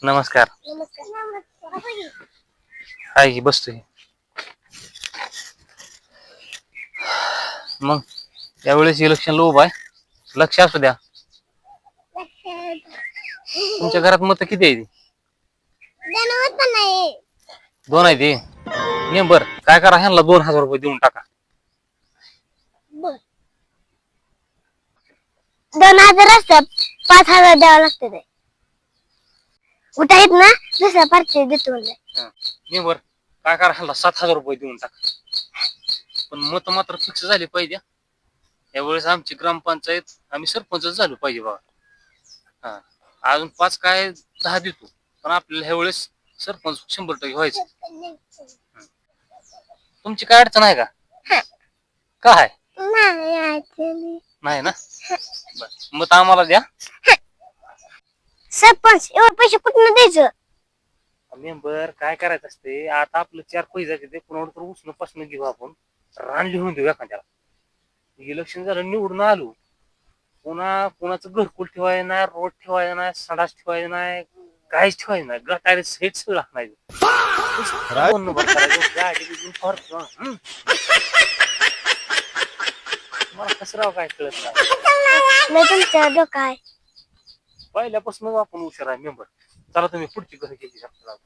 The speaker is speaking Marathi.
नमस्कार. हाय की बसतोय. मग यावेळेस इलेक्शनला उभा आहे. लक्ष असू द्या. तुमच्या घरात मत किती आहे? दोन आहे ती. बर काय करा ह्यांना 2000 रुपये देऊन टाका. 2000 असतात 5000 द्यावं लागतं ते. उठायत ना दुसऱ्या पार्टी देतो म्हणलं. बर काय करा ह्यांना 7000 रुपये देऊन टाका. पण मत मात्र फिक्स झाली पाहिजे. यावेळेस आमची ग्रामपंचायत आम्ही सरपंचच झालो पाहिजे बघा. हा अजून 5 काय 10 देतो पण आपल्याला ह्या वेळेस सरपंच 100% व्हायचं. तुमची काय अडचण आहे का? काय नाही ना. मत आम्हाला द्या. सरपंच एवढे पैसे कुठून द्यायचं? मेंबर काय करायचं असते आता आपलं 4 पैसे ते कुणावर तर उचलून पासून घेऊ आपण. रान लिहून देऊ एखाद्याला. इलेक्शन झालं निवडून आलो पुन्हा कोणाचं घरकुल ठेवायचं नाही, रोड ठेवायचं नाही, संडास ठेवायचं नाही, काहीच ठेवायचं नाही. गटारी सेट सगळं नाही. मला कसं राव काय कळत नाही. तुमचं डोकं आहे. पहिल्यापासूनच आपण हुशार आहे मेंबर. चला तुम्ही पुढची घरी गेली शकता.